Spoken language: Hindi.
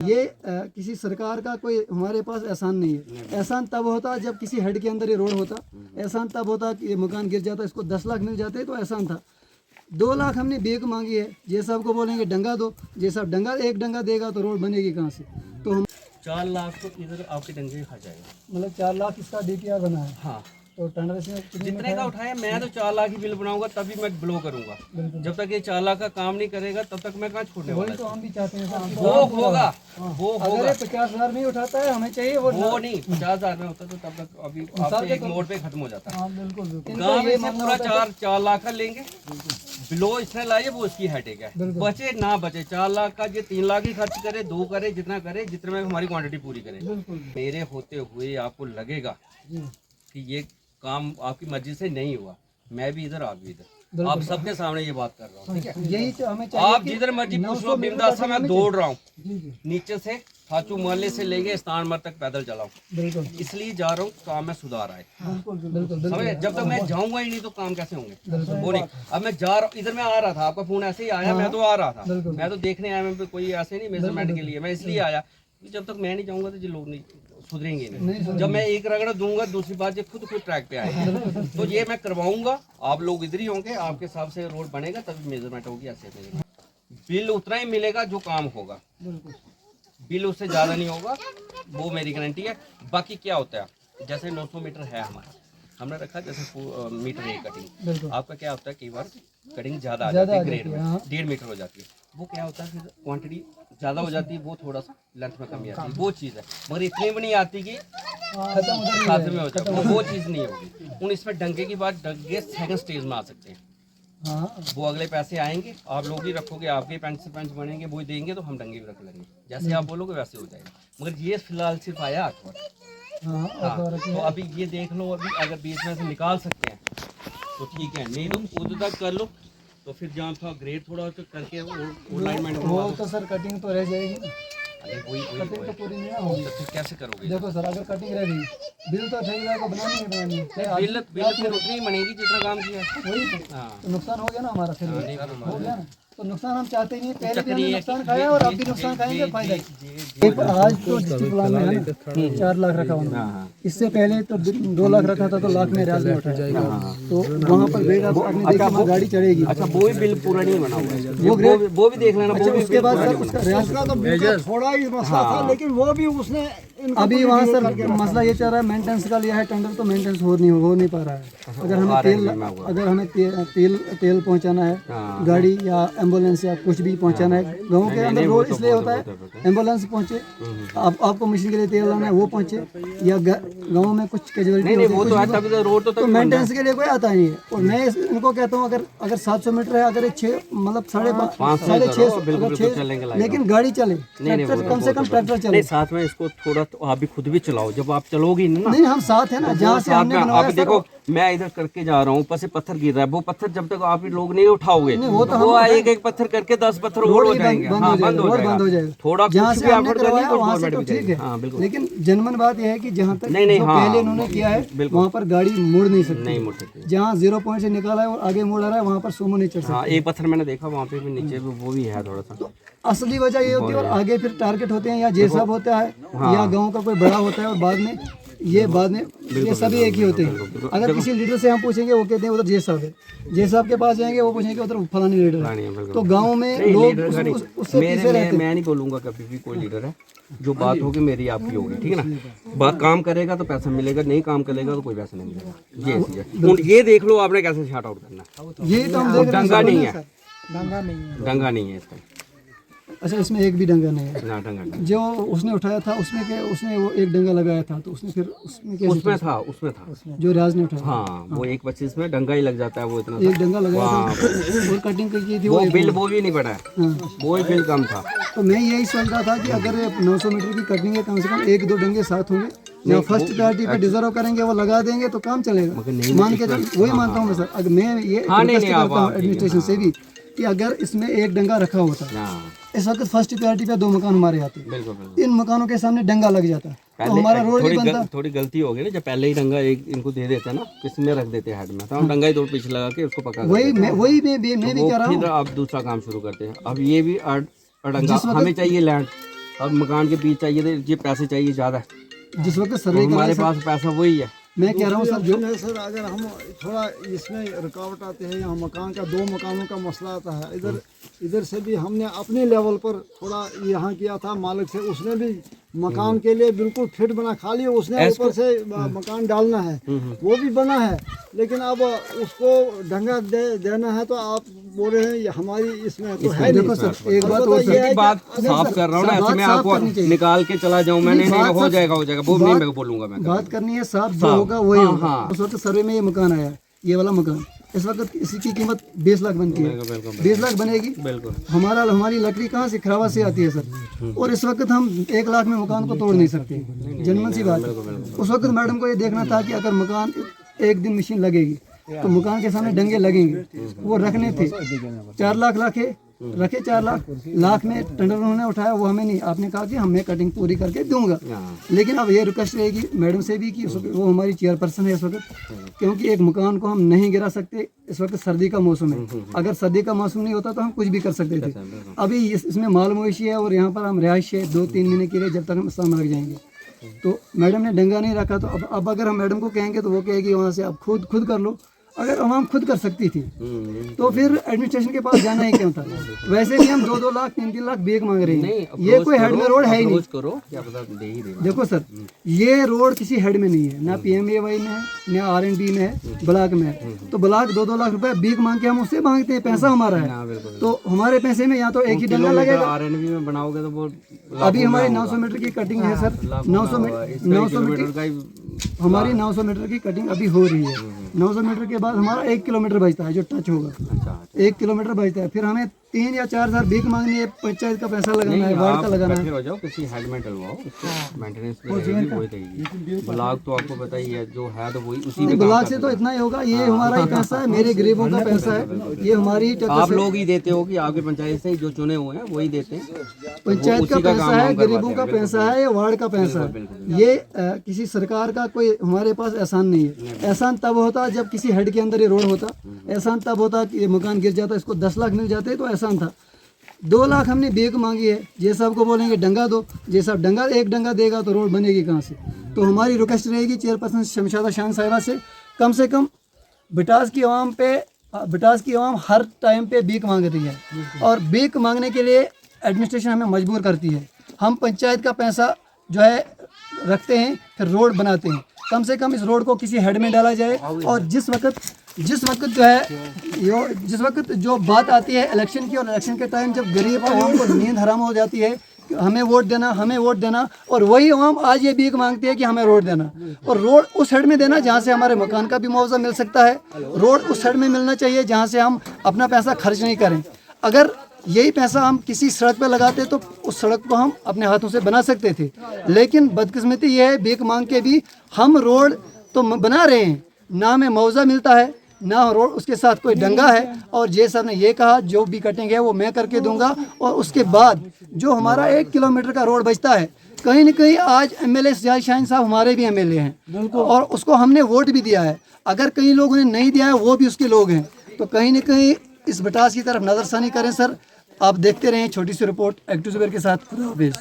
ये किसी सरकार का कोई हमारे पास एहसान नहीं है। एहसान तब होता जब किसी हेड के अंदर ये रोड होता। एहसान तब होता कि ये मकान गिर जाता, इसको 10 लाख मिल जाते तो एहसान था। 2 लाख हमने बेग मांगी है। जे साहब को बोलेंगे डंगा दो, जे साहब डंगा एक डंगा देगा तो रोड बनेगी कहाँ से? तो हम 4 लाख तो इधर आपके डंगे खा जाएगा। मतलब 4 लाख इसका DPR बना है। हाँ, तो टेंडर से जितने का उठाया मैं तो 4 लाख ही बिल बनाऊंगा, तभी मैं ब्लो करूंगा। जब तक ये 4 लाख का काम नहीं करेगा तब तक मैं कहाँ छोड़ने वाला वही तो हम भी चाहते हैं साहब। वो होगा, वो अगर होगा। ये 50,000 में उठाता है हमें चाहिए वो नहीं 50,000 में होता तो तब तक अभी आपसे एक मोड़ पे खत्म हो जाता। हाँ बिल्कुल बिल्कुल। गाँव में से पूरा 4 लाख का लेंगे, बिलो इसने लाइए वो उसकी हेडेक है। बचे ना बचे 4 लाख का, ये 3 लाख ही खर्च करे, 2 करे, जितना करे, जितने में हमारी क्वांटिटी पूरी करे। मेरे होते हुए आपको लगेगा कि ये काम आपकी मर्जी से नहीं हुआ, मैं भी इधर, आप भी इधर, आप सबके सामने ये बात कर रहा हूँ, ठीक है? यही तो हमें चाहिए। आप जिधर मर्जी पूछ लो, बिंदास मैं दौड़ रहा हूँ नीचे से खाचू मोहल्ले से लेके स्थान तक पैदल चलाऊं, बिल्कुल इसलिए जा रहा हूँ काम में सुधार आए। बिल्कुल समझे? जब तक मैं जाऊंगा ही नहीं तो काम कैसे होंगे? वो नहीं। अब मैं जा रहा हूँ, इधर मैं आ रहा था, आपका फोन ऐसे ही आया, मैं तो आ रहा था, मैं तो देखने आया, मैं कोई ऐसे नहीं मेजरमेंट के लिए, मैं इसलिए आया। जब तक मैं नहीं जाऊंगा तो ये लोग नहीं सुधरेंगे नहीं। जब मैं एक रगड़ा दूंगा, दूसरी बात ये खुद ट्रैक पे आएगा। तो ये मैं करवाऊंगा, आप लोग इधर ही होंगे, आपके हिसाब से रोड बनेगा तभी मेजरमेंट होगी, ऐसे मिलेगा। बिल उतना ही मिलेगा जो काम होगा, बिल उससे ज़्यादा नहीं होगा, वो मेरी गारंटी है। बाकी क्या होता है, जैसे 900 मीटर है हमारा, हमने रखा जैसे मीटर है कटिंग। आपका क्या होता है, कई बार कटिंग ज़्यादा आ जाती है, ग्रेड में 1.5 मीटर हो जाती है। वो क्या होता है, फिर क्वांटिटी ज़्यादा हो जाती है, वो थोड़ा सा लेंथ में कमी आती है, वो चीज़ है। मगर इतनी भी नहीं आती कि खाते में हो जाए, वो चीज़ नहीं होगी। उन इसमें डंगे की बात, डंगे सेकंड स्टेज में आ सकते हैं। वो अगले पैसे आएंगे, आप लोग ही रखोगे, आपके पेंच से पेंच बनेंगे, वो देंगे तो हम डंगे भी रख लेंगे, जैसे आप बोलोगे वैसे हो जाएगा। मगर ये फिलहाल सिर्फ आया 8 बार। तो अभी ये देख लो, अभी अगर बीच में से निकाल सकते हैं तो ठीक है, नहीं तो उधर तक कर लो, तो फिर जहाँ था ग्रेड थोड़ा तो करके वो लाइनमेंट वो तो सर कटिंग तो रह जाएगी ना। वही कटिंग तो पूरी नहीं होगी। तो फिर कैसे करोगे? देखो सर, अगर कटिंग रह गई, बिल तो ठेकेदार को बनानी है बिल फिर उतनी ही बनेगी जितना काम किया। वही तो नुकसान हो गया ना हमारा, फिर हो गया ना। तो नुकसान हम चाहते ही नहीं, पहले भी हमने नुकसान खाया और अब भी नुकसान खाएंगे, फायदा। आज तो डिस्ट्रिक्ट प्लान में है ना 4 लाख रखा उन्होंने, इससे पहले तो 2 लाख रखा था, तो लाख में रियाज में उठाया। तो वहाँ पर बेग आपने देखा गाड़ी चढ़ेगी। अच्छा, वो भी बिल पूरा नहीं बना हुआ है, वो भी देख लेना। अच्छा, उसके बाद सर उसका रियाज का तो थोड़ा ही मसला था, लेकिन वो भी उसने अभी वहाँ सर मसला ये चल रहा है, मेंटेनेंस का लिया है टेंडर, तो मेंटेनेंस हो नहीं पा रहा है। अगर हमें तेल पहुँचाना है, गाड़ी या एम्बुलेंस या कुछ भी पहुँचाना है, गाँव के अंदर रोड इसलिए होता है एम्बुलेंस पहुँचे, आपको मशीन के लिए तेल लाना है वो पहुँचे, या गाँव में कुछ कैजुअलिटी तो मेंटेनेंस के लिए कोई आता नहीं है। और मैं इनको कहता हूँ, अगर 700 मीटर है, अगर 6 मतलब 5.5 लेकिन गाड़ी चले, कम से कम ट्रैक्टर चले साथ में। इसको थोड़ा तो आप भी खुद भी चलाओ, जब आप चलोगी ना। नहीं, हम साथ है ना, जहाँ से हमने बनवाया। आप देखो, मैं इधर करके जा रहा हूँ, ऊपर से पत्थर गिर रहा है, वो पत्थर जब तक आप लोग नहीं उठाओगे, वो एक पत्थर करके 10 पत्थर और हो जाएंगे, बंद हो जाएगा। थोड़ा जहाँ से हमने करवाया वहाँ से तो ठीक है, लेकिन जनमन बात यह है कि जहाँ तक पहले उन्होंने किया है वहाँ पर गाड़ी मुड़ नहीं सकती। जहाँ 0 पॉइंट से निकाला है और आगे मुड़ रहा है, वहाँ पर सोमो नहीं चढ़ सकता। एक पत्थर मैंने देखा वहाँ पे भी, नीचे वो भी है थोड़ा सा। असली वजह ये होती है, और आगे फिर टारगेट होते हैं, या जेसाब होता है या गांव का कोई बड़ा होता है, और बाद में ये सभी एक ही होते हैं। अगर किसी लीडर से हम पूछेंगे, वो कहते हैं उधर जेसाब है, जेसाब के पास जाएंगे वो पूछेंगे उधर फलानी लीडर है। तो गांव में लोग उससे पीछे रहते हैं। मैं नहीं बोलूंगा कभी भी कोई लीडर है, जो बात होगी मेरी आपकी होगी, ठीक है ना। बात काम करेगा तो पैसा मिलेगा, नहीं काम करेगा तो कोई पैसा नहीं मिलेगा। ये चीज है। ये देख लो आपने कैसे शॉर्ट आउट करना। ये तो हम देख रहे हैं, डंगा नहीं है, डंगा नहीं है इसका। अच्छा, इसमें एक भी डंगा नहीं है ना, डंगा नहीं। जो उसने उठाया था उसमें क्या, उसने वो एक डंगा लगाया था, तो उसने फिर उसमें था जो राज ने उठाया। हाँ, वो 1.25 में डंगा ही लग जाता है, वो इतना एक डंगा लगाया था और कटिंग की थी, वो बिल वो भी नहीं बढ़ा है, वो ही बिल कम था। तो मैं यही सोच रहा था कि अगर 900 मीटर की कटिंग है, कम से कम 1-2 डंगे साथ होंगे, या फर्स्ट प्रायोरिटी पे डिजर्व करेंगे, वो लगा देंगे तो काम चलेगा। मान के वही मानता हूँ मैं सर, अगर मैं ये करता हूँ एडमिनिस्ट्रेशन से भी कि अगर इसमें एक डंगा रखा होता, इस वक्त फर्स्ट प्रायोरिटी पे 2 मकान हमारे आते, इन मकानों के सामने डंगा लग जाता, तो हमारा रोड भी बनता। थोड़ी गलती हो गई ना, जब पहले ही डंगा एक इनको दे देते ना, किसमें रख देते हेड में, तो हम डंगा ही दो पीछे लगा के उसको पका, वही मैं भी कह रहा हूँ। अब दूसरा काम शुरू करते हैं। अब ये भी डंगा हमें चाहिए लैंड, अब मकान के बीच चाहिए थे, ये पैसे चाहिए ज़्यादा, जिस वक्त सर्वे हमारे पास पैसा वही है। मैं कह रहा हूँ सर, जो सर अगर हम थोड़ा इसमें रुकावट आते हैं, यहाँ मकान का 2 मकानों का मसला आता है, इधर से भी हमने अपने लेवल पर थोड़ा यहाँ किया था मालिक से, उसने भी मकान के लिए बिल्कुल फिट बना, खाली उसने ऊपर से मकान डालना है, वो भी बना है, लेकिन अब उसको ढंगा देना है, तो आप बोल रहे हैं ये हमारी इसमें तो है देखो नहीं। सर, एक बात और सर की बात साफ कर रहा हूँ ना, ऐसे मैं आपको निकाल के चला जाऊँ, मैंने नहीं हो जाएगा वो नहीं मैं बोलूँगा, मैं बात करनी है साफ, जो होगा वही होगा। उस वक्त सर्वे में ये मकान आया, ये वाला मकान, इस वक्त इसी की कीमत 20 लाख बनती है, 20 लाख बनेगी। बिल्कुल हमारी लकड़ी कहाँ से, खराबा से आती है सर, और इस वक्त हम 1 लाख में मकान को तोड़ नहीं सकते, जनरल सी बात है। उस वक्त मैडम को ये देखना था कि अगर मकान एक दिन मशीन लगेगी तो मकान के सामने डंगे लगेंगे, वो रखने थे। 4 लाख रखे 4 लाख में टेंडर उन्होंने उठाया, वो हमें नहीं, आपने कहा कि मैं कटिंग पूरी करके दूंगा। लेकिन अब ये रिक्वेस्ट रहेगी मैडम से भी कि वो हमारी चेयरपर्सन है इस वक्त, क्योंकि एक मकान को हम नहीं गिरा सकते, इस वक्त सर्दी का मौसम है, अगर सर्दी का मौसम नहीं होता तो हम कुछ भी कर सकते थे। अभी इसमें माल मवेशी है और यहाँ पर हम रिहाइश है 2-3 महीने के लिए, जब तक हम इस्लाम लग जाएंगे। तो मैडम ने डंगा नहीं रखा, तो अब अगर हम मैडम को कहेंगे तो वो कहेगी वहाँ से आप खुद कर लो। अगर हम खुद कर सकती थी तो फिर एडमिनिस्ट्रेशन के पास जाना ही क्यों था। वैसे भी हम 2-2 लाख 3-3 लाख बेग मांग रहे हैं, ये कोई हेड में रोड है ही नहीं। करो क्या पता दे ही दे। देखो सर, ये रोड किसी हेड में नहीं है, ना PMAY में है, ना R&B में है, ब्लॉक में है। तो ब्लॉक 2-2 लाख रुपए बीक मांग के हम उससे मांगते हैं, पैसा हमारा है, तो हमारे पैसे में या तो एक ही डंडा लगेगा। R&B में बनाओगे तो वो अभी हमारी 900 मीटर की कटिंग है सर, 900 मीटर हमारी 900 मीटर की कटिंग अभी हो रही है। 900 मीटर के बाद हमारा 1 किलोमीटर बचता है जो टच होगा, 1 किलोमीटर बचता है। फिर हमें 3 या 4 साल भीख मांगनी है, पंचायत का पैसा लगाना है, वार्ड का लगाना है। हो जाओ किसी हेड में डलवाओ, मेंटेनेंस पे रहेगी, वही देगी। ब्लॉक तो आपको पता ही है, जो है तो वही उसी में। ब्लॉक से तो इतना ही होगा, ये हमारा ही पैसा है, मेरे गरीबों का पैसा है, ये हमारी आप लोग ही देते हो कि आपकी पंचायत से जो चुने हुए हैं वही देते हैं। पंचायत का पैसा है, गरीबों का पैसा है, या वार्ड का पैसा है। ये किसी सरकार का कोई हमारे पास एहसान नहीं है। एहसान तब होता जब किसी हेड के अंदर ये रोड होता, एहसान तब होता कि ये मकान गिर जाता, इसको 10 लाख मिल जाते तो एहसान था। 2 लाख हमने बेग मांगी है, जे साहब को बोलेंगे डंगा दो, जे साहब एक डंगा देगा तो रोड बनेगी कहाँ से। तो हमारी रिक्वेस्ट रहेगी चेयरपर्सन शमशादा शान साहिबा से कम बिटास की आवाम हर टाइम पे भीख मांग रही है, और भीख मांगने के लिए एडमिनिस्ट्रेशन हमें मजबूर करती है। हम पंचायत का पैसा जो है रखते हैं, फिर रोड बनाते हैं। कम से कम इस रोड को किसी हेड में डाला जाए, और जिस वक्त जो बात आती है इलेक्शन की, और इलेक्शन के टाइम जब गरीब आवाम को नींद हराम हो जाती है, हमें वोट देना, और वही आवाम आज ये भीख मांगती है कि हमें रोड देना, और रोड उस हेड में देना जहाँ से हमारे मकान का भी मुआवजा मिल सकता है। रोड उस हेड में मिलना चाहिए जहाँ से हम अपना पैसा खर्च नहीं करें। अगर यही पैसा हम किसी सड़क पर लगाते तो उस सड़क को हम अपने हाथों से बना सकते थे, लेकिन बदकिस्मती ये है, भीख मांग के भी हम रोड तो बना रहे हैं, ना हमें मुआवजा मिलता है, ना रोड उसके साथ कोई डंगा है। और जे साहब ने ये कहा जो भी कटिंग है वो मैं करके दूंगा, और उसके बाद जो हमारा 1 किलोमीटर का रोड बचता है, कहीं न कहीं आज MLA सियाज शाहीन साहब हमारे भी MLA हैं, और उसको हमने वोट भी दिया है। अगर कई लोगों ने नहीं दिया है, वो भी उसके लोग हैं, तो कहीं न कहीं इस बिटास की तरफ नज़रसानी करें सर। आप देखते रहें छोटी सी रिपोर्ट एक्टिव के साथ। खुदा हाफिज़।